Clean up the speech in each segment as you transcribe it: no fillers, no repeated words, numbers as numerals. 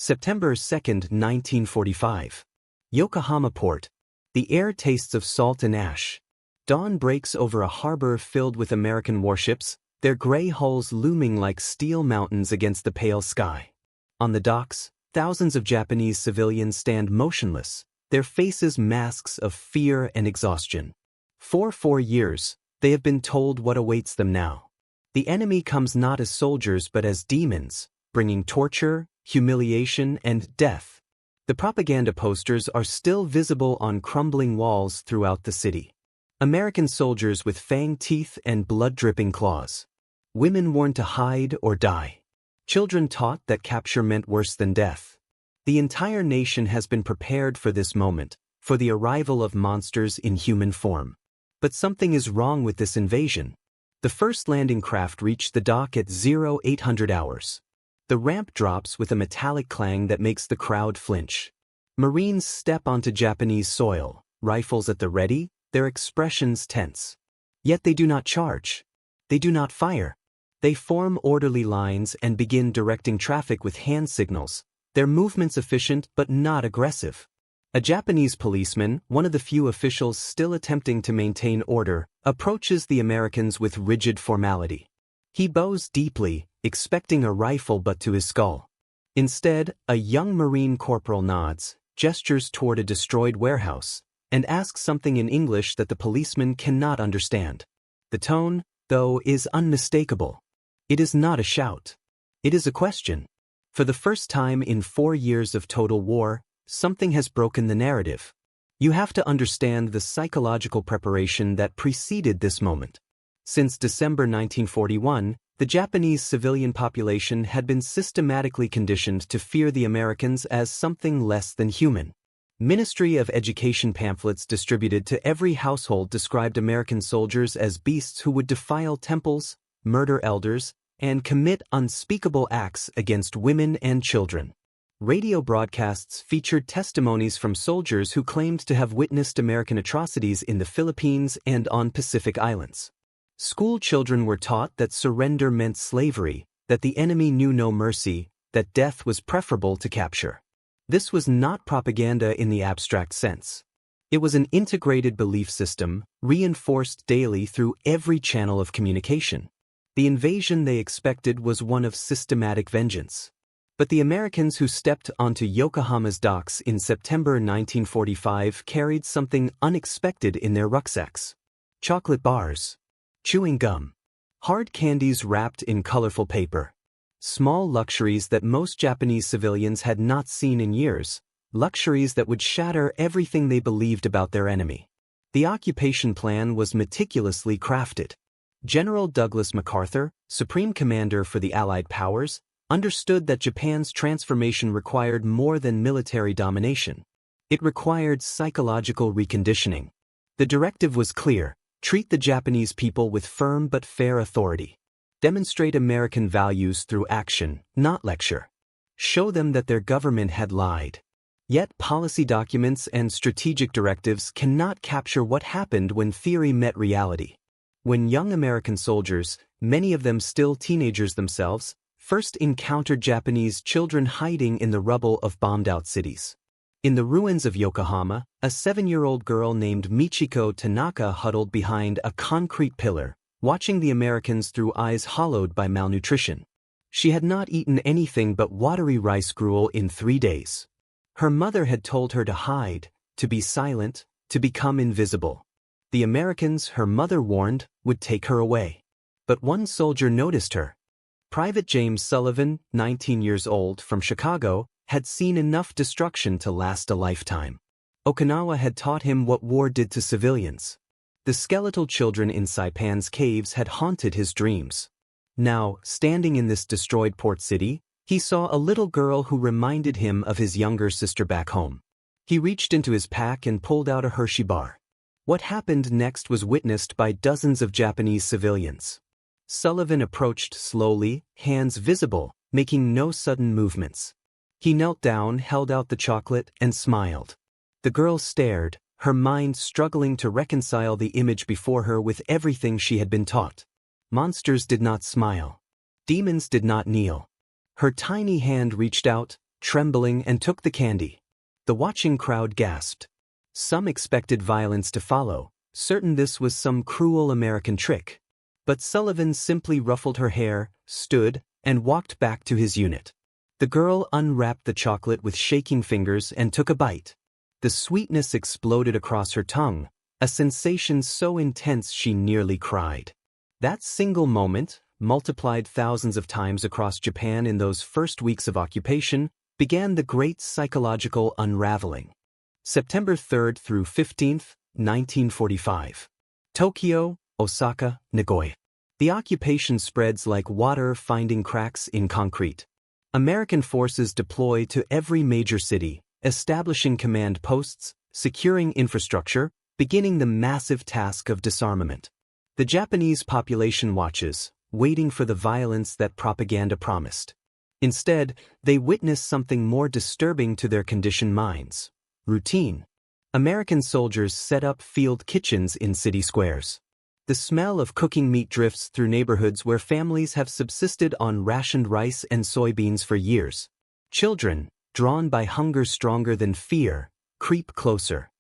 September 2, 1945. Yokohama port. The air tastes of salt and ash. Dawn breaks over a harbor filled with American warships, their gray hulls looming like steel mountains against the pale sky. On the docks, thousands of Japanese civilians stand motionless, their faces masks of fear and exhaustion. For 4 years, they have been told what awaits them now. The enemy comes not as soldiers but as demons, bringing torture, humiliation, and death. The propaganda posters are still visible on crumbling walls throughout the city. American soldiers with fanged teeth and blood-dripping claws. Women warned to hide or die. Children taught that capture meant worse than death. The entire nation has been prepared for this moment, for the arrival of monsters in human form. But something is wrong with this invasion. The first landing craft reached the dock at 0800 hours. The ramp drops with a metallic clang that makes the crowd flinch. Marines step onto Japanese soil, rifles at the ready, their expressions tense. Yet they do not charge. They do not fire. They form orderly lines and begin directing traffic with hand signals, their movements efficient but not aggressive. A Japanese policeman, one of the few officials still attempting to maintain order, approaches the Americans with rigid formality. He bows deeply, expecting a rifle but to his skull. Instead, a young Marine corporal nods, gestures toward a destroyed warehouse, and asks something in English that the policeman cannot understand. The tone, though, is unmistakable. It is not a shout. It is a question. For the first time in 4 years of total war, something has broken the narrative. You have to understand the psychological preparation that preceded this moment. Since December 1941, the Japanese civilian population had been systematically conditioned to fear the Americans as something less than human. Ministry of Education pamphlets distributed to every household described American soldiers as beasts who would defile temples, murder elders, and commit unspeakable acts against women and children. Radio broadcasts featured testimonies from soldiers who claimed to have witnessed American atrocities in the Philippines and on Pacific Islands. School children were taught that surrender meant slavery, that the enemy knew no mercy, that death was preferable to capture. This was not propaganda in the abstract sense. It was an integrated belief system, reinforced daily through every channel of communication. The invasion they expected was one of systematic vengeance. But the Americans who stepped onto Yokohama's docks in September 1945 carried something unexpected in their rucksacks. Chocolate bars. Chewing gum. Hard candies wrapped in colorful paper. Small luxuries that most Japanese civilians had not seen in years, luxuries that would shatter everything they believed about their enemy. The occupation plan was meticulously crafted. General Douglas MacArthur, Supreme Commander for the Allied Powers, understood that Japan's transformation required more than military domination. It required psychological reconditioning. The directive was clear: treat the Japanese people with firm but fair authority. Demonstrate American values through action, not lecture. Show them that their government had lied. Yet policy documents and strategic directives cannot capture what happened when theory met reality. When young American soldiers, many of them still teenagers themselves, first encountered Japanese children hiding in the rubble of bombed-out cities. In the ruins of Yokohama, a 7-year-old girl named Michiko Tanaka huddled behind a concrete pillar, watching the Americans through eyes hollowed by malnutrition. She had not eaten anything but watery rice gruel in 3 days. Her mother had told her to hide, to be silent, to become invisible. The Americans, her mother warned, would take her away. But one soldier noticed her. Private James Sullivan, 19 years old, from Chicago, had seen enough destruction to last a lifetime. Okinawa had taught him what war did to civilians. The skeletal children in Saipan's caves had haunted his dreams. Now, standing in this destroyed port city, he saw a little girl who reminded him of his younger sister back home. He reached into his pack and pulled out a Hershey bar. What happened next was witnessed by dozens of Japanese civilians. Sullivan approached slowly, hands visible, making no sudden movements. He knelt down, held out the chocolate, and smiled. The girl stared, her mind struggling to reconcile the image before her with everything she had been taught. Monsters did not smile. Demons did not kneel. Her tiny hand reached out, trembling, and took the candy. The watching crowd gasped. Some expected violence to follow, certain this was some cruel American trick. But Sullivan simply ruffled her hair, stood, and walked back to his unit. The girl unwrapped the chocolate with shaking fingers and took a bite. The sweetness exploded across her tongue, a sensation so intense she nearly cried. That single moment, multiplied thousands of times across Japan in those first weeks of occupation, began the great psychological unraveling. September 3rd through 15th, 1945. Tokyo, Osaka, Nagoya. The occupation spreads like water finding cracks in concrete. American forces deploy to every major city, establishing command posts, securing infrastructure, beginning the massive task of disarmament. The Japanese population watches, waiting for the violence that propaganda promised. Instead, they witness something more disturbing to their conditioned minds: routine. American soldiers set up field kitchens in city squares. The smell of cooking meat drifts through neighborhoods where families have subsisted on rationed rice and soybeans for years. Children, drawn by hunger stronger than fear, creep closer.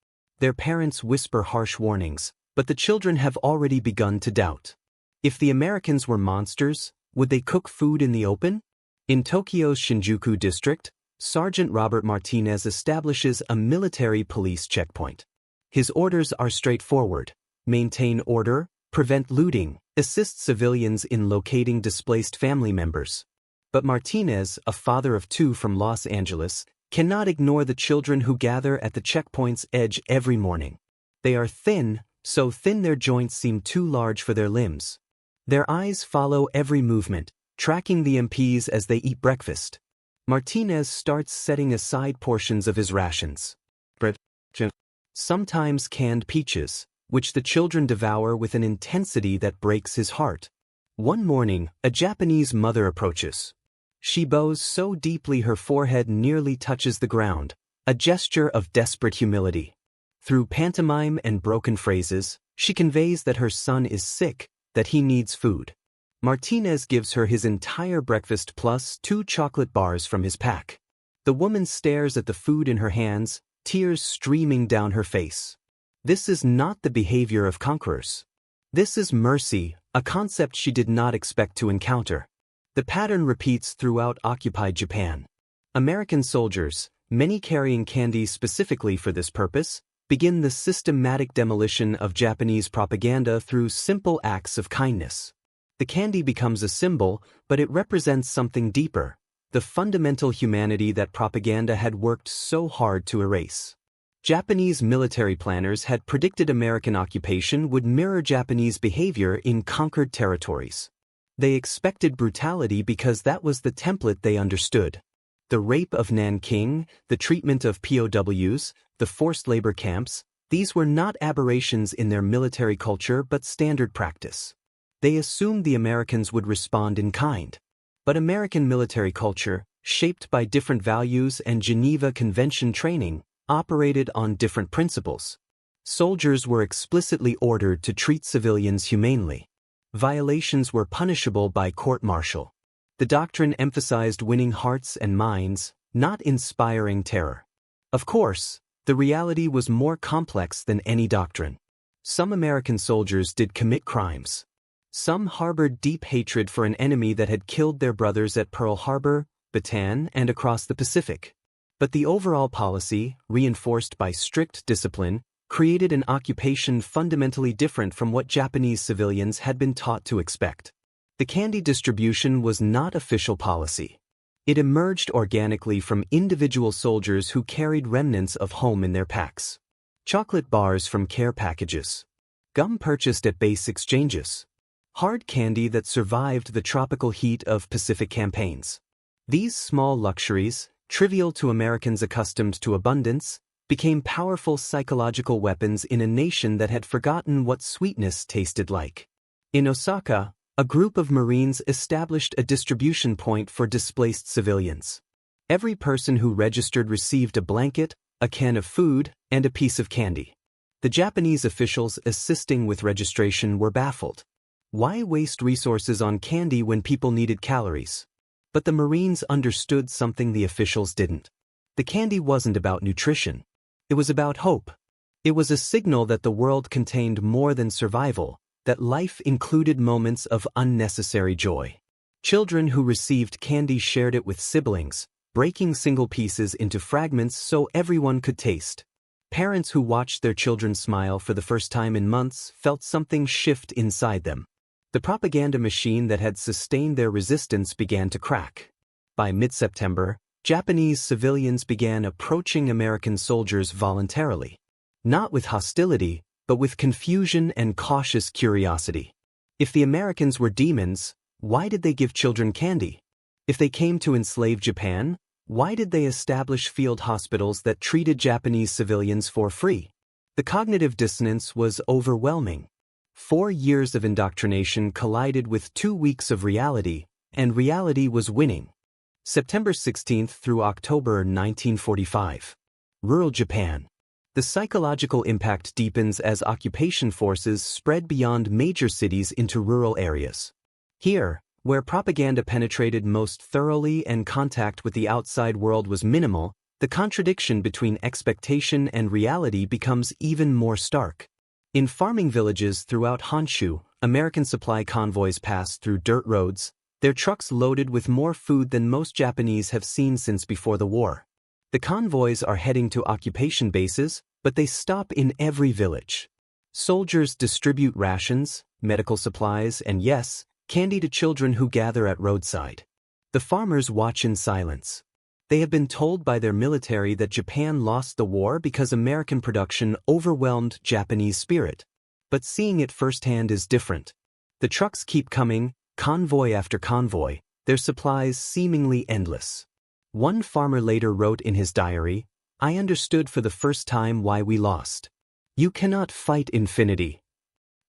Their parents whisper harsh warnings, but the children have already begun to doubt. If the Americans were monsters, would they cook food in the open? In Tokyo's Shinjuku district, Sergeant Robert Martinez establishes a military police checkpoint. His orders are straightforward: maintain order, prevent looting, assist civilians in locating displaced family members. But Martinez, a father of two from Los Angeles, cannot ignore the children who gather at the checkpoint's edge every morning. They are thin, so thin their joints seem too large for their limbs. Their eyes follow every movement, tracking the MPs as they eat breakfast. Martinez starts setting aside portions of his rations. Sometimes canned peaches, which the children devour with an intensity that breaks his heart. One morning, a Japanese mother approaches. She bows so deeply her forehead nearly touches the ground, a gesture of desperate humility. Through pantomime and broken phrases, she conveys that her son is sick, that he needs food. Martinez gives her his entire breakfast plus 2 chocolate bars from his pack. The woman stares at the food in her hands, tears streaming down her face. This is not the behavior of conquerors. This is mercy, a concept she did not expect to encounter. The pattern repeats throughout occupied Japan. American soldiers, many carrying candy specifically for this purpose, begin the systematic demolition of Japanese propaganda through simple acts of kindness. The candy becomes a symbol, but it represents something deeper: the fundamental humanity that propaganda had worked so hard to erase. Japanese military planners had predicted American occupation would mirror Japanese behavior in conquered territories. They expected brutality because that was the template they understood. The rape of Nanking, the treatment of POWs, the forced labor camps, these were not aberrations in their military culture but standard practice. They assumed the Americans would respond in kind. But American military culture, shaped by different values and Geneva Convention training, operated on different principles. Soldiers were explicitly ordered to treat civilians humanely. Violations were punishable by court-martial. The doctrine emphasized winning hearts and minds, not inspiring terror. Of course, the reality was more complex than any doctrine. Some American soldiers did commit crimes. Some harbored deep hatred for an enemy that had killed their brothers at Pearl Harbor, Bataan, and across the Pacific. But the overall policy, reinforced by strict discipline, created an occupation fundamentally different from what Japanese civilians had been taught to expect. The candy distribution was not official policy. It emerged organically from individual soldiers who carried remnants of home in their packs. Chocolate bars from care packages. Gum purchased at base exchanges. Hard candy that survived the tropical heat of Pacific campaigns. These small luxuries, trivial to Americans accustomed to abundance, became powerful psychological weapons in a nation that had forgotten what sweetness tasted like. In Osaka, a group of Marines established a distribution point for displaced civilians. Every person who registered received a blanket, a can of food, and a piece of candy. The Japanese officials assisting with registration were baffled. Why waste resources on candy when people needed calories? But the Marines understood something the officials didn't. The candy wasn't about nutrition. It was about hope. It was a signal that the world contained more than survival, that life included moments of unnecessary joy. Children who received candy shared it with siblings, breaking single pieces into fragments so everyone could taste. Parents who watched their children smile for the first time in months felt something shift inside them. The propaganda machine that had sustained their resistance began to crack. By mid-September, Japanese civilians began approaching American soldiers voluntarily. Not with hostility, but with confusion and cautious curiosity. If the Americans were demons, why did they give children candy? If they came to enslave Japan, why did they establish field hospitals that treated Japanese civilians for free? The cognitive dissonance was overwhelming. 4 years of indoctrination collided with 2 weeks of reality, and reality was winning. September 16 through October 1945. Rural Japan. The psychological impact deepens as occupation forces spread beyond major cities into rural areas. Here, where propaganda penetrated most thoroughly and contact with the outside world was minimal, the contradiction between expectation and reality becomes even more stark. In farming villages throughout Honshu, American supply convoys pass through dirt roads, their trucks loaded with more food than most Japanese have seen since before the war. The convoys are heading to occupation bases, but they stop in every village. Soldiers distribute rations, medical supplies, and yes, candy to children who gather at roadside. The farmers watch in silence. They have been told by their military that Japan lost the war because American production overwhelmed Japanese spirit. But seeing it firsthand is different. The trucks keep coming, convoy after convoy, their supplies seemingly endless. One farmer later wrote in his diary, "I understood for the first time why we lost. You cannot fight infinity."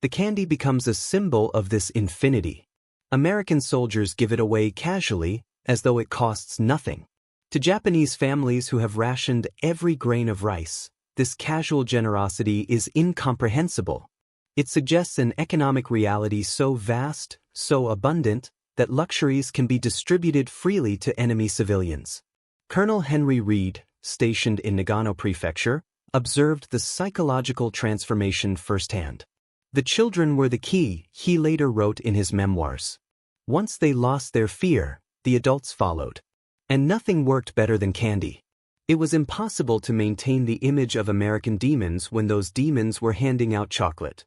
The candy becomes a symbol of this infinity. American soldiers give it away casually, as though it costs nothing. To Japanese families who have rationed every grain of rice, this casual generosity is incomprehensible. It suggests an economic reality so vast, so abundant, that luxuries can be distributed freely to enemy civilians. Colonel Henry Reed, stationed in Nagano Prefecture, observed the psychological transformation firsthand. The children were the key, he later wrote in his memoirs. Once they lost their fear, the adults followed. And nothing worked better than candy. It was impossible to maintain the image of American demons when those demons were handing out chocolate.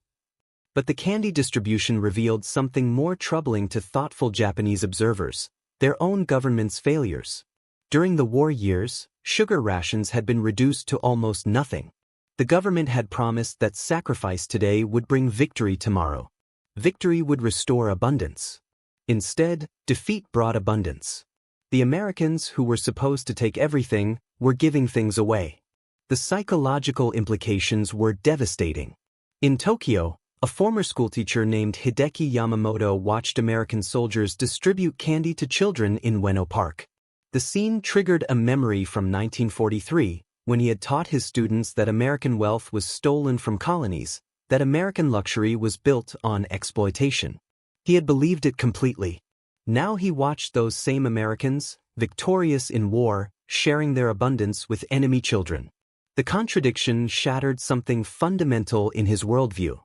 But the candy distribution revealed something more troubling to thoughtful Japanese observers: their own government's failures. During the war years, sugar rations had been reduced to almost nothing. The government had promised that sacrifice today would bring victory tomorrow. Victory would restore abundance. Instead, defeat brought abundance. The Americans, who were supposed to take everything, were giving things away. The psychological implications were devastating. In Tokyo, a former schoolteacher named Hideki Yamamoto watched American soldiers distribute candy to children in Ueno Park. The scene triggered a memory from 1943, when he had taught his students that American wealth was stolen from colonies, that American luxury was built on exploitation. He had believed it completely. Now he watched those same Americans, victorious in war, sharing their abundance with enemy children. The contradiction shattered something fundamental in his worldview.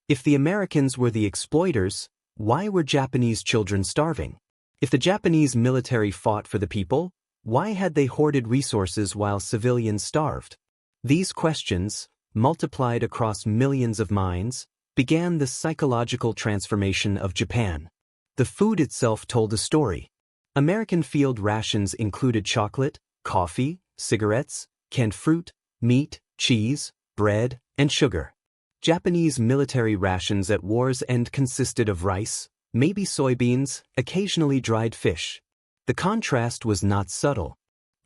If the Americans were the exploiters, why were Japanese children starving? If the Japanese military fought for the people, why had they hoarded resources while civilians starved? These questions, multiplied across millions of minds, began the psychological transformation of Japan. The food itself told a story. American field rations included chocolate, coffee, cigarettes, canned fruit, meat, cheese, bread, and sugar. Japanese military rations at war's end consisted of rice, maybe soybeans, occasionally dried fish. The contrast was not subtle.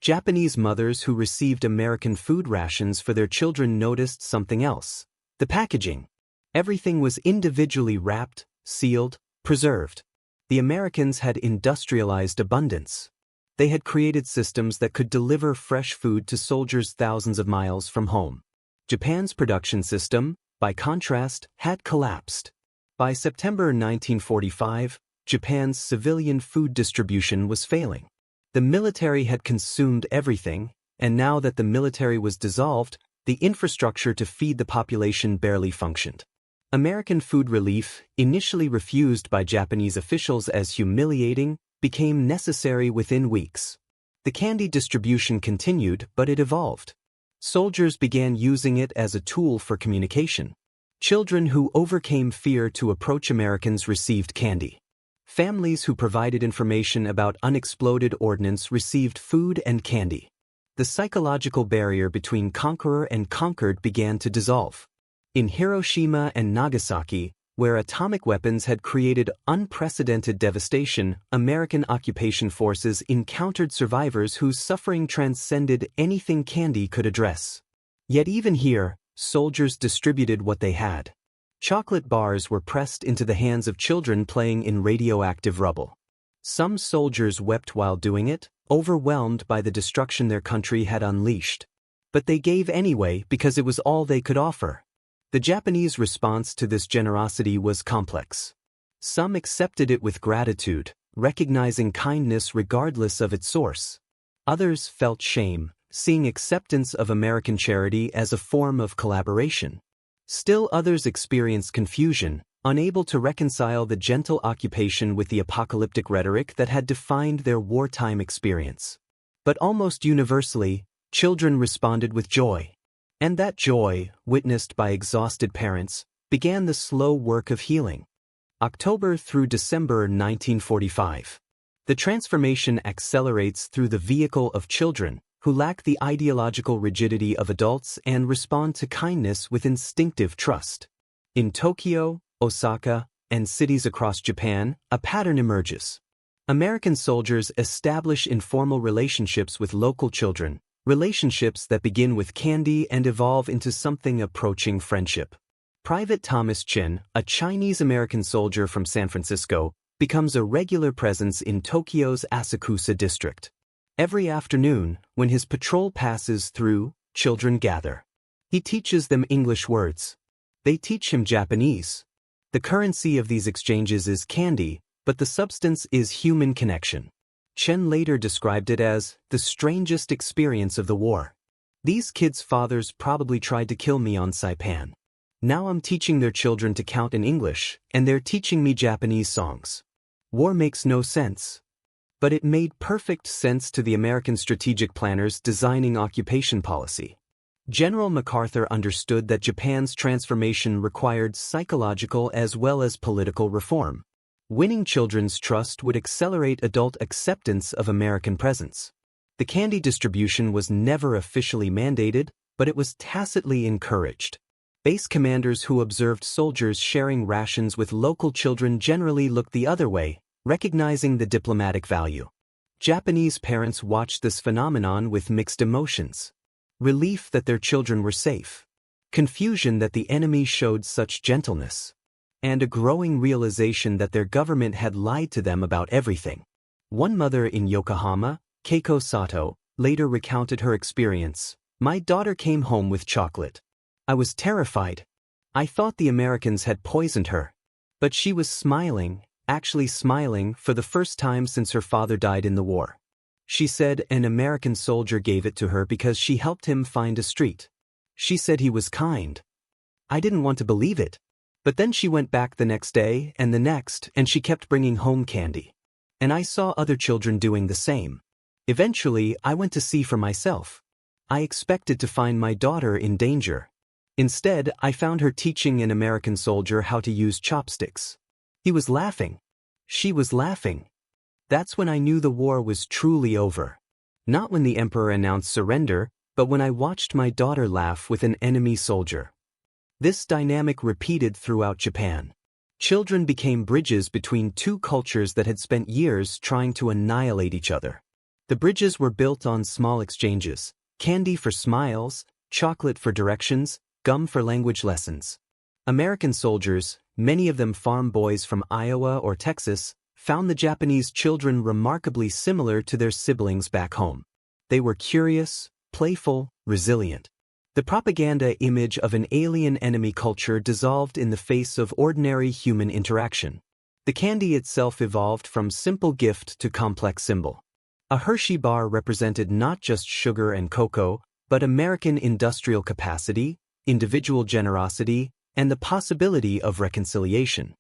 Japanese mothers who received American food rations for their children noticed something else: the packaging. Everything was individually wrapped, sealed, preserved. The Americans had industrialized abundance. They had created systems that could deliver fresh food to soldiers thousands of miles from home. Japan's production system, by contrast, had collapsed. By September 1945, Japan's civilian food distribution was failing. The military had consumed everything, and now that the military was dissolved, the infrastructure to feed the population barely functioned. American food relief, initially refused by Japanese officials as humiliating, became necessary within weeks. The candy distribution continued, but it evolved. Soldiers began using it as a tool for communication. Children who overcame fear to approach Americans received candy. Families who provided information about unexploded ordnance received food and candy. The psychological barrier between conqueror and conquered began to dissolve. In Hiroshima and Nagasaki, where atomic weapons had created unprecedented devastation, American occupation forces encountered survivors whose suffering transcended anything candy could address. Yet even here, soldiers distributed what they had. Chocolate bars were pressed into the hands of children playing in radioactive rubble. Some soldiers wept while doing it, overwhelmed by the destruction their country had unleashed. But they gave anyway because it was all they could offer. The Japanese response to this generosity was complex. Some accepted it with gratitude, recognizing kindness regardless of its source. Others felt shame, seeing acceptance of American charity as a form of collaboration. Still others experienced confusion, unable to reconcile the gentle occupation with the apocalyptic rhetoric that had defined their wartime experience. But almost universally, children responded with joy. And that joy, witnessed by exhausted parents, began the slow work of healing. October through December 1945. The transformation accelerates through the vehicle of children, who lack the ideological rigidity of adults and respond to kindness with instinctive trust. In Tokyo, Osaka, and cities across Japan, a pattern emerges. American soldiers establish informal relationships with local children, relationships that begin with candy and evolve into something approaching friendship. Private Thomas Chen, a Chinese-American soldier from San Francisco, becomes a regular presence in Tokyo's Asakusa district. Every afternoon, when his patrol passes through, children gather. He teaches them English words. They teach him Japanese. The currency of these exchanges is candy, but the substance is human connection. Chen later described it as the strangest experience of the war. These kids' fathers probably tried to kill me on Saipan. Now I'm teaching their children to count in English, and they're teaching me Japanese songs. War makes no sense. But it made perfect sense to the American strategic planners designing occupation policy. General MacArthur understood that Japan's transformation required psychological as well as political reform. Winning children's trust would accelerate adult acceptance of American presence. The candy distribution was never officially mandated, but it was tacitly encouraged. Base commanders who observed soldiers sharing rations with local children generally looked the other way, recognizing the diplomatic value. Japanese parents watched this phenomenon with mixed emotions. Relief that their children were safe. Confusion that the enemy showed such gentleness. And a growing realization that their government had lied to them about everything. One mother in Yokohama, Keiko Sato, later recounted her experience. "My daughter came home with chocolate. I was terrified. I thought the Americans had poisoned her. But she was smiling, actually smiling for the first time since her father died in the war. She said an American soldier gave it to her because she helped him find a street. She said he was kind. I didn't want to believe it. But then she went back the next day and the next, and she kept bringing home candy. And I saw other children doing the same. Eventually, I went to see for myself. I expected to find my daughter in danger. Instead, I found her teaching an American soldier how to use chopsticks. He was laughing. She was laughing. That's when I knew the war was truly over. Not when the emperor announced surrender, but when I watched my daughter laugh with an enemy soldier." This dynamic repeated throughout Japan. Children became bridges between two cultures that had spent years trying to annihilate each other. The bridges were built on small exchanges: candy for smiles, chocolate for directions, gum for language lessons. American soldiers, many of them farm boys from Iowa or Texas, found the Japanese children remarkably similar to their siblings back home. They were curious, playful, resilient. The propaganda image of an alien enemy culture dissolved in the face of ordinary human interaction. The candy itself evolved from simple gift to complex symbol. A Hershey bar represented not just sugar and cocoa, but American industrial capacity, individual generosity, and the possibility of reconciliation.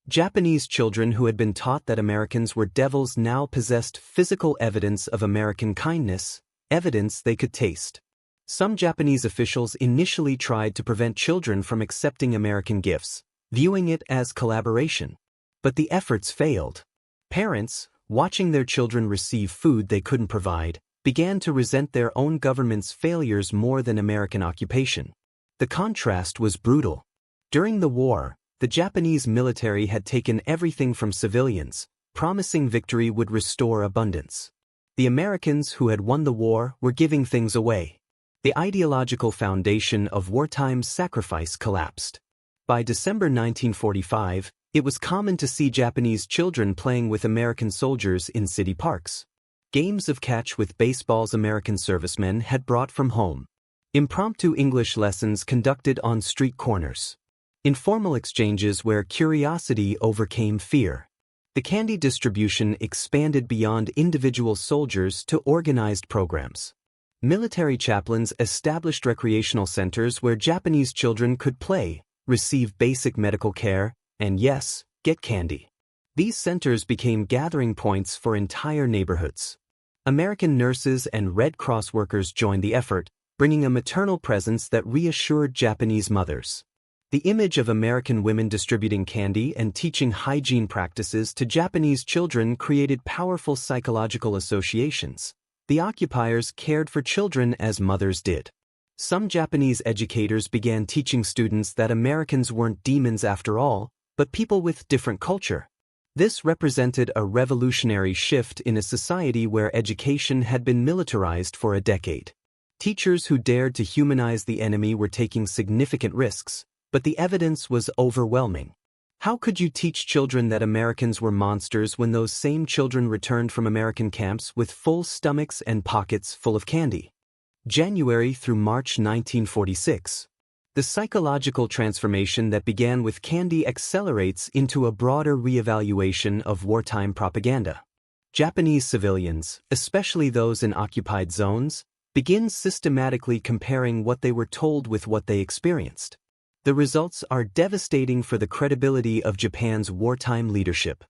Japanese children who had been taught that Americans were devils now possessed physical evidence of American kindness, evidence they could taste. Some Japanese officials initially tried to prevent children from accepting American gifts, viewing it as collaboration. But the efforts failed. Parents, watching their children receive food they couldn't provide, began to resent their own government's failures more than American occupation. The contrast was brutal. During the war, the Japanese military had taken everything from civilians, promising victory would restore abundance. The Americans who had won the war were giving things away. The ideological foundation of wartime sacrifice collapsed. By December 1945, it was common to see Japanese children playing with American soldiers in city parks. Games of catch with baseballs American servicemen had brought from home. Impromptu English lessons conducted on street corners. Informal exchanges where curiosity overcame fear. The candy distribution expanded beyond individual soldiers to organized programs. Military chaplains established recreational centers where Japanese children could play, receive basic medical care, and yes, get candy. These centers became gathering points for entire neighborhoods. American nurses and Red Cross workers joined the effort, bringing a maternal presence that reassured Japanese mothers. The image of American women distributing candy and teaching hygiene practices to Japanese children created powerful psychological associations. The occupiers cared for children as mothers did. Some Japanese educators began teaching students that Americans weren't demons after all, but people with different culture. This represented a revolutionary shift in a society where education had been militarized for a decade. Teachers who dared to humanize the enemy were taking significant risks, but the evidence was overwhelming. How could you teach children that Americans were monsters when those same children returned from American camps with full stomachs and pockets full of candy? January through March 1946. The psychological transformation that began with candy accelerates into a broader reevaluation of wartime propaganda. Japanese civilians, especially those in occupied zones, begin systematically comparing what they were told with what they experienced. The results are devastating for the credibility of Japan's wartime leadership.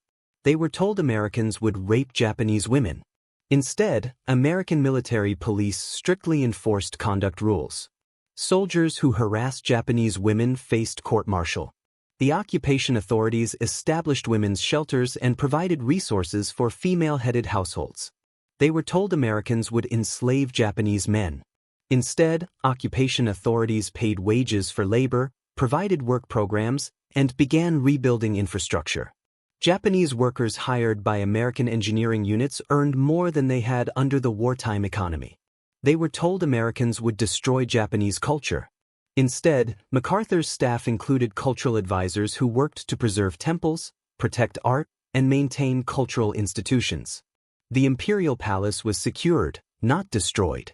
They were told Americans would rape Japanese women. Instead, American military police strictly enforced conduct rules. Soldiers who harassed Japanese women faced court-martial. The occupation authorities established women's shelters and provided resources for female-headed households. They were told Americans would enslave Japanese men. Instead, occupation authorities paid wages for labor, provided work programs, and began rebuilding infrastructure. Japanese workers hired by American engineering units earned more than they had under the wartime economy. They were told Americans would destroy Japanese culture. Instead, MacArthur's staff included cultural advisors who worked to preserve temples, protect art, and maintain cultural institutions. The imperial palace was secured, not destroyed.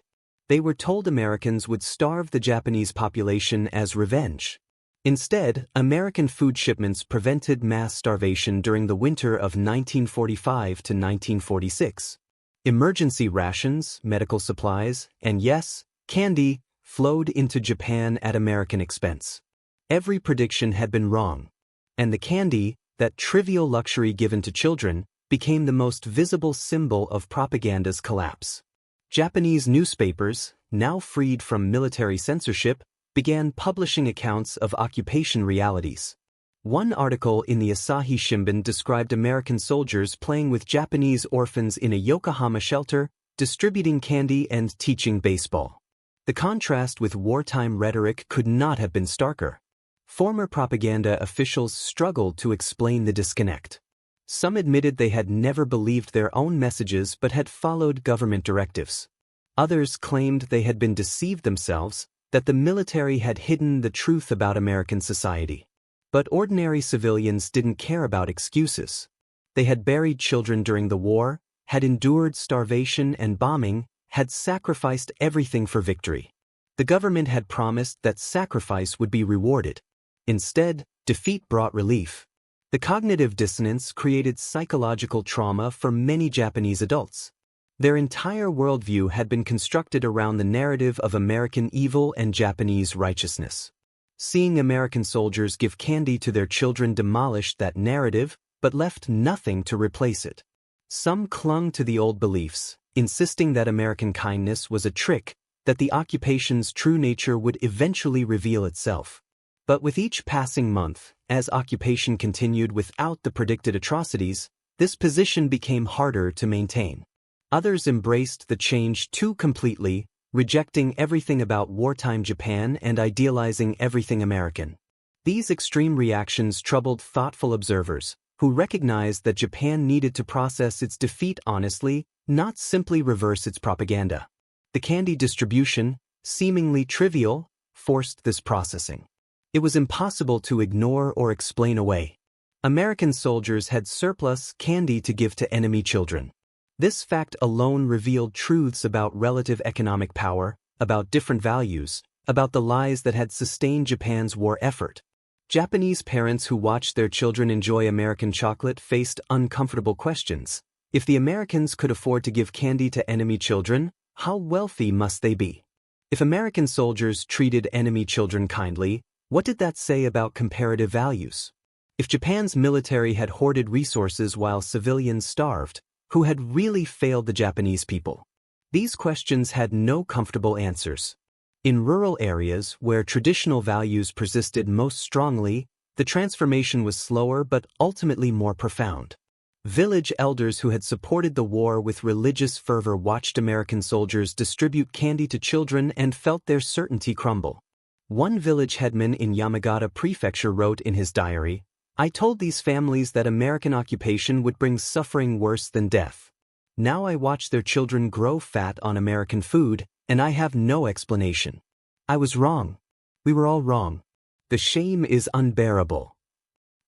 They were told Americans would starve the Japanese population as revenge. Instead, American food shipments prevented mass starvation during the winter of 1945 to 1946. Emergency rations, medical supplies, and yes, candy, flowed into Japan at American expense. Every prediction had been wrong. And the candy, that trivial luxury given to children, became the most visible symbol of propaganda's collapse. Japanese newspapers, now freed from military censorship, began publishing accounts of occupation realities. One article in the Asahi Shimbun described American soldiers playing with Japanese orphans in a Yokohama shelter, distributing candy and teaching baseball. The contrast with wartime rhetoric could not have been starker. Former propaganda officials struggled to explain the disconnect. Some admitted they had never believed their own messages but had followed government directives. Others claimed they had been deceived themselves, that the military had hidden the truth about American society. But ordinary civilians didn't care about excuses. They had buried children during the war, had endured starvation and bombing, had sacrificed everything for victory. The government had promised that sacrifice would be rewarded. Instead, defeat brought relief. The cognitive dissonance created psychological trauma for many Japanese adults. Their entire worldview had been constructed around the narrative of American evil and Japanese righteousness. Seeing American soldiers give candy to their children demolished that narrative, but left nothing to replace it. Some clung to the old beliefs, insisting that American kindness was a trick, that the occupation's true nature would eventually reveal itself. But with each passing month, as occupation continued without the predicted atrocities, this position became harder to maintain. Others embraced the change too completely, rejecting everything about wartime Japan and idealizing everything American. These extreme reactions troubled thoughtful observers, who recognized that Japan needed to process its defeat honestly, not simply reverse its propaganda. The candy distribution, seemingly trivial, forced this processing. It was impossible to ignore or explain away. American soldiers had surplus candy to give to enemy children. This fact alone revealed truths about relative economic power, about different values, about the lies that had sustained Japan's war effort. Japanese parents who watched their children enjoy American chocolate faced uncomfortable questions. If the Americans could afford to give candy to enemy children, how wealthy must they be? If American soldiers treated enemy children kindly, what did that say about comparative values? If Japan's military had hoarded resources while civilians starved, who had really failed the Japanese people? These questions had no comfortable answers. In rural areas where traditional values persisted most strongly, the transformation was slower but ultimately more profound. Village elders who had supported the war with religious fervor watched American soldiers distribute candy to children and felt their certainty crumble. One village headman in Yamagata Prefecture wrote in his diary, "I told these families that American occupation would bring suffering worse than death. Now I watch their children grow fat on American food, and I have no explanation. I was wrong. We were all wrong. The shame is unbearable."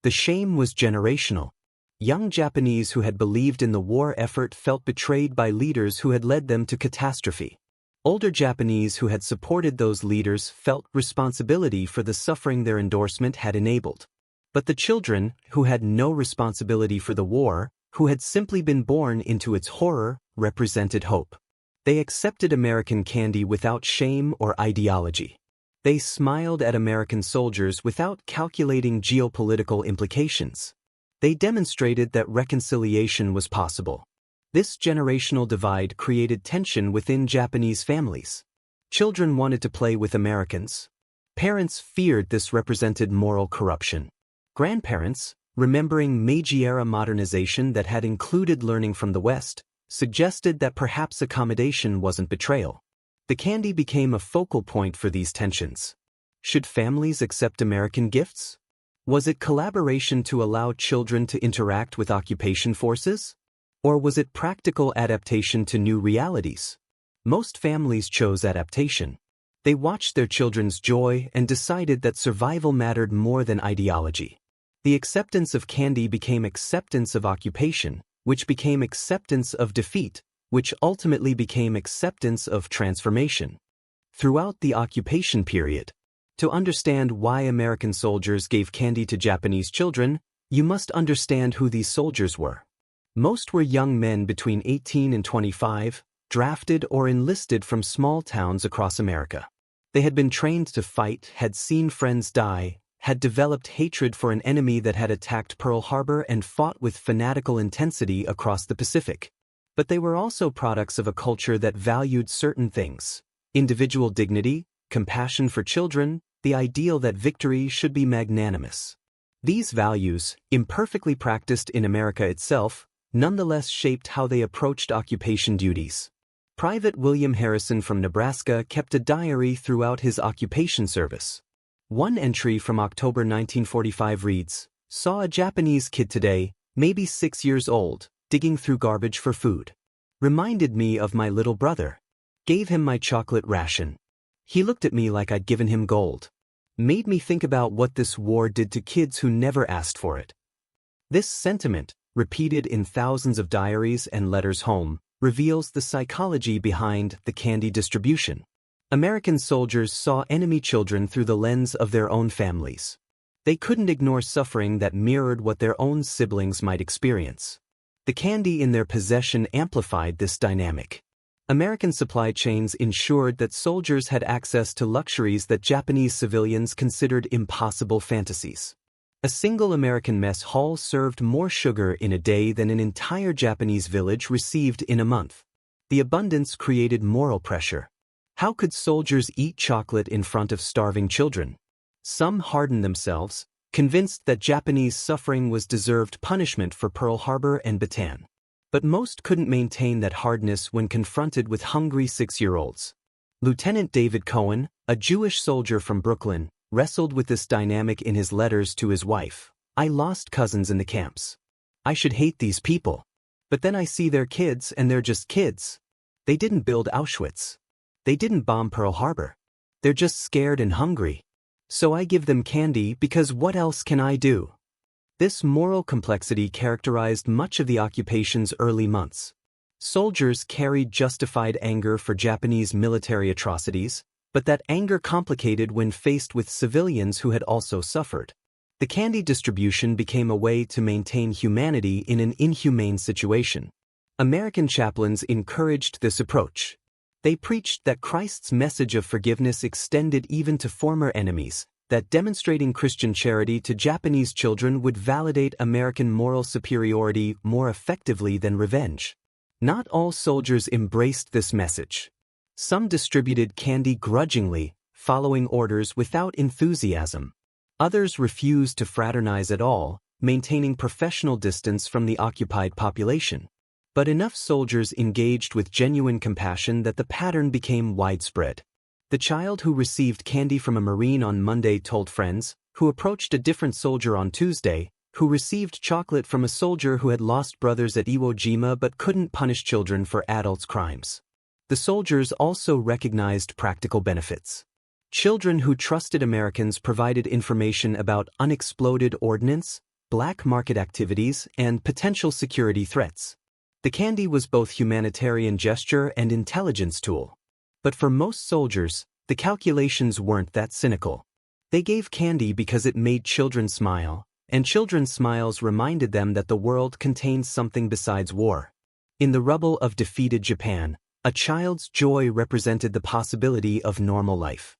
The shame was generational. Young Japanese who had believed in the war effort felt betrayed by leaders who had led them to catastrophe. Older Japanese who had supported those leaders felt responsibility for the suffering their endorsement had enabled. But the children, who had no responsibility for the war, who had simply been born into its horror, represented hope. They accepted American candy without shame or ideology. They smiled at American soldiers without calculating geopolitical implications. They demonstrated that reconciliation was possible. This generational divide created tension within Japanese families. Children wanted to play with Americans. Parents feared this represented moral corruption. Grandparents, remembering Meiji-era modernization that had included learning from the West, suggested that perhaps accommodation wasn't betrayal. The candy became a focal point for these tensions. Should families accept American gifts? Was it collaboration to allow children to interact with occupation forces? Or was it practical adaptation to new realities? Most families chose adaptation. They watched their children's joy and decided that survival mattered more than ideology. The acceptance of candy became acceptance of occupation, which became acceptance of defeat, which ultimately became acceptance of transformation. Throughout the occupation period, to understand why American soldiers gave candy to Japanese children, you must understand who these soldiers were. Most were young men between 18 and 25, drafted or enlisted from small towns across America. They had been trained to fight, had seen friends die, had developed hatred for an enemy that had attacked Pearl Harbor and fought with fanatical intensity across the Pacific. But they were also products of a culture that valued certain things: individual dignity, compassion for children, the ideal that victory should be magnanimous. These values, imperfectly practiced in America itself, nonetheless shaped how they approached occupation duties. Private William Harrison from Nebraska kept a diary throughout his occupation service. One entry from October 1945 reads, "Saw a Japanese kid today, maybe 6 years old, digging through garbage for food. Reminded me of my little brother. Gave him my chocolate ration. He looked at me like I'd given him gold. Made me think about what this war did to kids who never asked for it." This sentiment, repeated in thousands of diaries and letters home, reveals the psychology behind the candy distribution. American soldiers saw enemy children through the lens of their own families. They couldn't ignore suffering that mirrored what their own siblings might experience. The candy in their possession amplified this dynamic. American supply chains ensured that soldiers had access to luxuries that Japanese civilians considered impossible fantasies. A single American mess hall served more sugar in a day than an entire Japanese village received in a month. The abundance created moral pressure. How could soldiers eat chocolate in front of starving children? Some hardened themselves, convinced that Japanese suffering was deserved punishment for Pearl Harbor and Bataan. But most couldn't maintain that hardness when confronted with hungry 6-year-olds. Lieutenant David Cohen, a Jewish soldier from Brooklyn, wrestled with this dynamic in his letters to his wife. I lost cousins in the camps. I should hate these people. But then I see their kids and they're just kids. They didn't build Auschwitz. They didn't bomb Pearl Harbor. They're just scared and hungry. So I give them candy because what else can I do? This moral complexity characterized much of the occupation's early months. Soldiers carried justified anger for Japanese military atrocities, but that anger complicated when faced with civilians who had also suffered. The candy distribution became a way to maintain humanity in an inhumane situation. American chaplains encouraged this approach. They preached that Christ's message of forgiveness extended even to former enemies, that demonstrating Christian charity to Japanese children would validate American moral superiority more effectively than revenge. Not all soldiers embraced this message. Some distributed candy grudgingly, following orders without enthusiasm. Others refused to fraternize at all, maintaining professional distance from the occupied population. But enough soldiers engaged with genuine compassion that the pattern became widespread. The child who received candy from a Marine on Monday told friends, who approached a different soldier on Tuesday, who received chocolate from a soldier who had lost brothers at Iwo Jima but couldn't punish children for adults' crimes. The soldiers also recognized practical benefits. Children who trusted Americans provided information about unexploded ordnance, black market activities, and potential security threats. The candy was both humanitarian gesture and intelligence tool. But for most soldiers, the calculations weren't that cynical. They gave candy because it made children smile, and children's smiles reminded them that the world contained something besides war. In the rubble of defeated Japan, a child's joy represented the possibility of normal life.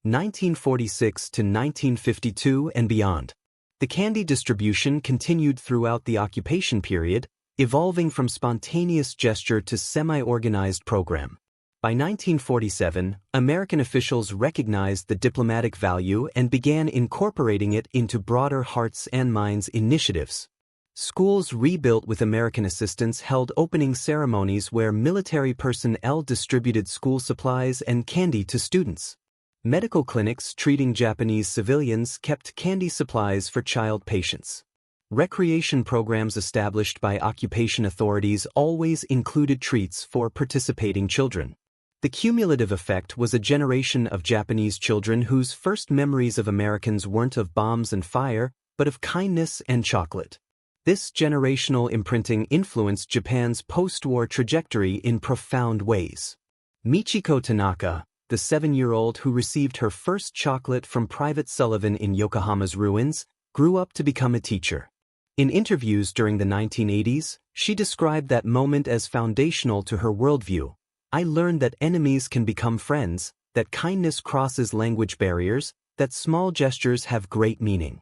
1946 to 1952 and beyond. The candy distribution continued throughout the occupation period, evolving from spontaneous gesture to semi-organized program. By 1947, American officials recognized the diplomatic value and began incorporating it into broader Hearts and Minds initiatives. Schools rebuilt with American assistance held opening ceremonies where military personnel distributed school supplies and candy to students. Medical clinics treating Japanese civilians kept candy supplies for child patients. Recreation programs established by occupation authorities always included treats for participating children. The cumulative effect was a generation of Japanese children whose first memories of Americans weren't of bombs and fire, but of kindness and chocolate. This generational imprinting influenced Japan's post-war trajectory in profound ways. Michiko Tanaka, the 7-year-old who received her first chocolate from Private Sullivan in Yokohama's ruins, grew up to become a teacher. In interviews during the 1980s, she described that moment as foundational to her worldview. I learned that enemies can become friends, that kindness crosses language barriers, that small gestures have great meaning.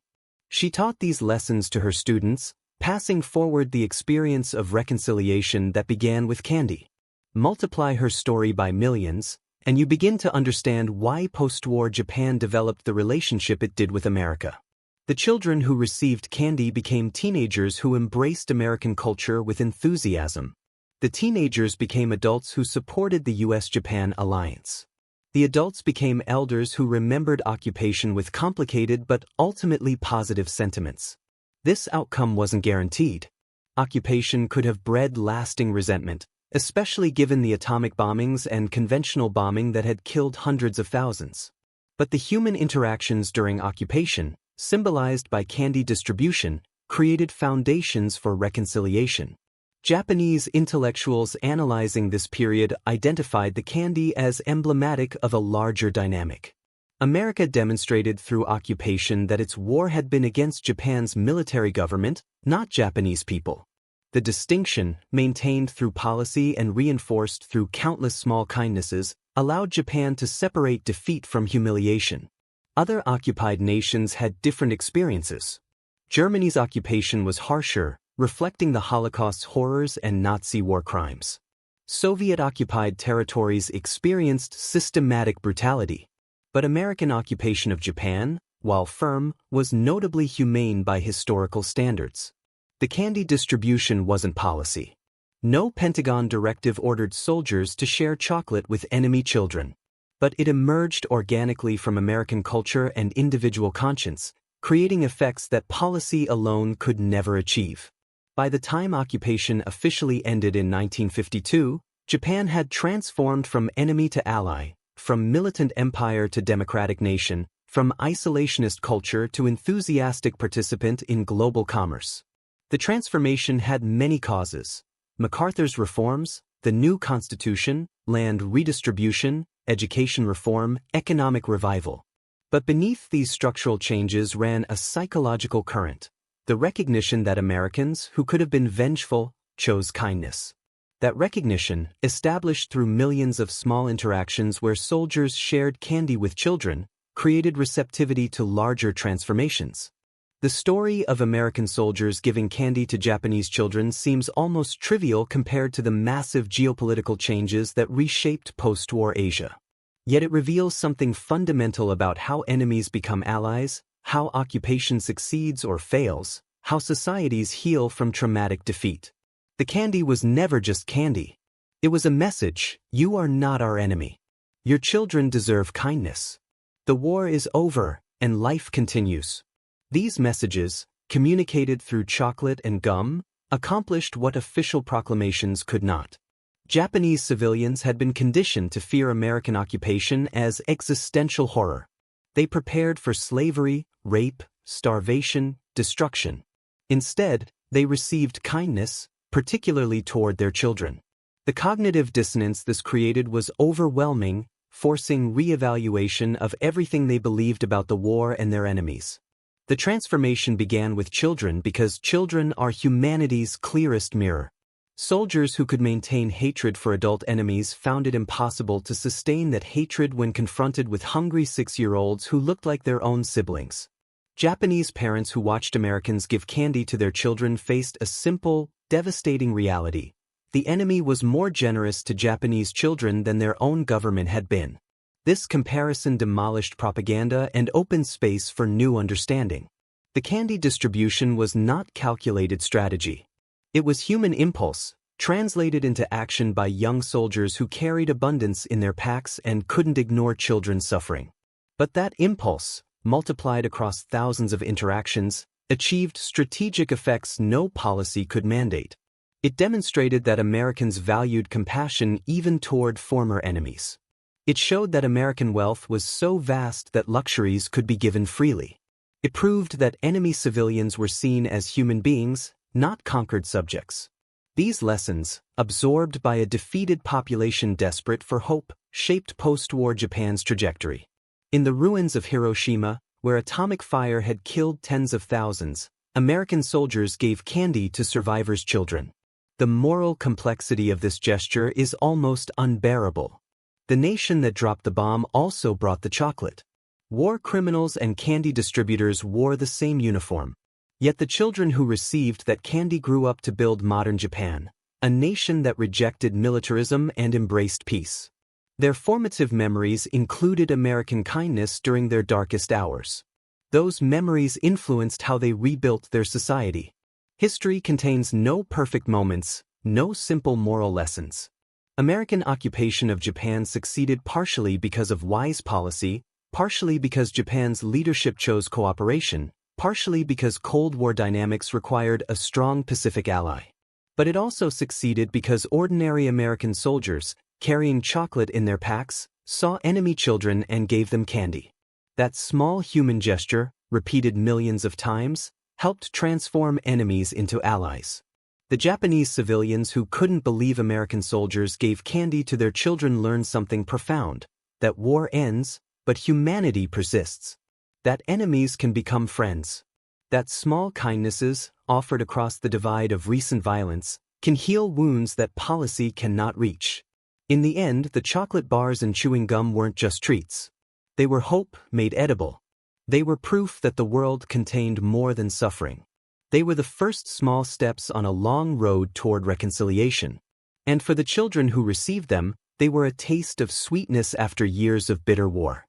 She taught these lessons to her students, passing forward the experience of reconciliation that began with candy. Multiply her story by millions, and you begin to understand why post-war Japan developed the relationship it did with America. The children who received candy became teenagers who embraced American culture with enthusiasm. The teenagers became adults who supported the U.S.-Japan alliance. The adults became elders who remembered occupation with complicated but ultimately positive sentiments. This outcome wasn't guaranteed. Occupation could have bred lasting resentment, especially given the atomic bombings and conventional bombing that had killed hundreds of thousands. But the human interactions during occupation, symbolized by candy distribution, created foundations for reconciliation. Japanese intellectuals analyzing this period identified the candy as emblematic of a larger dynamic. America demonstrated through occupation that its war had been against Japan's military government, not Japanese people. The distinction, maintained through policy and reinforced through countless small kindnesses, allowed Japan to separate defeat from humiliation. Other occupied nations had different experiences. Germany's occupation was harsher, reflecting the Holocaust's horrors and Nazi war crimes. Soviet-occupied territories experienced systematic brutality. But American occupation of Japan, while firm, was notably humane by historical standards. The candy distribution wasn't policy. No Pentagon directive ordered soldiers to share chocolate with enemy children. But it emerged organically from American culture and individual conscience, creating effects that policy alone could never achieve. By the time occupation officially ended in 1952, Japan had transformed from enemy to ally, from militant empire to democratic nation, from isolationist culture to enthusiastic participant in global commerce. The transformation had many causes: MacArthur's reforms, the new constitution, land redistribution, education reform, economic revival. But beneath these structural changes ran a psychological current, the recognition that Americans, who could have been vengeful, chose kindness. That recognition, established through millions of small interactions where soldiers shared candy with children, created receptivity to larger transformations. The story of American soldiers giving candy to Japanese children seems almost trivial compared to the massive geopolitical changes that reshaped post-war Asia. Yet it reveals something fundamental about how enemies become allies, how occupation succeeds or fails, how societies heal from traumatic defeat. The candy was never just candy. It was a message: you are not our enemy. Your children deserve kindness. The war is over, and life continues. These messages, communicated through chocolate and gum, accomplished what official proclamations could not. Japanese civilians had been conditioned to fear American occupation as existential horror. They prepared for slavery, rape, starvation, destruction. Instead, they received kindness, particularly toward their children. The cognitive dissonance this created was overwhelming, forcing re-evaluation of everything they believed about the war and their enemies. The transformation began with children because children are humanity's clearest mirror. Soldiers who could maintain hatred for adult enemies found it impossible to sustain that hatred when confronted with hungry 6-year-olds who looked like their own siblings. Japanese parents who watched Americans give candy to their children faced a simple, devastating reality: the enemy was more generous to Japanese children than their own government had been. This comparison demolished propaganda and opened space for new understanding. The candy distribution was not calculated strategy. It was human impulse, translated into action by young soldiers who carried abundance in their packs and couldn't ignore children's suffering. But that impulse, multiplied across thousands of interactions, achieved strategic effects no policy could mandate. It demonstrated that Americans valued compassion even toward former enemies. It showed that American wealth was so vast that luxuries could be given freely. It proved that enemy civilians were seen as human beings, not conquered subjects. These lessons, absorbed by a defeated population desperate for hope, shaped post-war Japan's trajectory. In the ruins of Hiroshima, where atomic fire had killed tens of thousands, American soldiers gave candy to survivors' children. The moral complexity of this gesture is almost unbearable. The nation that dropped the bomb also brought the chocolate. War criminals and candy distributors wore the same uniform. Yet the children who received that candy grew up to build modern Japan, a nation that rejected militarism and embraced peace. Their formative memories included American kindness during their darkest hours. Those memories influenced how they rebuilt their society. History contains no perfect moments, no simple moral lessons. American occupation of Japan succeeded partially because of wise policy, partially because Japan's leadership chose cooperation, partially because Cold War dynamics required a strong Pacific ally. But it also succeeded because ordinary American soldiers, carrying chocolate in their packs, saw enemy children and gave them candy. That small human gesture, repeated millions of times, helped transform enemies into allies. The Japanese civilians who couldn't believe American soldiers gave candy to their children learned something profound: that war ends, But humanity persists. That enemies can become friends. That small kindnesses, offered across the divide of recent violence, can heal wounds that policy cannot reach. In the end, the chocolate bars and chewing gum weren't just treats. They were hope made edible. They were proof that the world contained more than suffering. They were the first small steps on a long road toward reconciliation. And for the children who received them, they were a taste of sweetness after years of bitter war.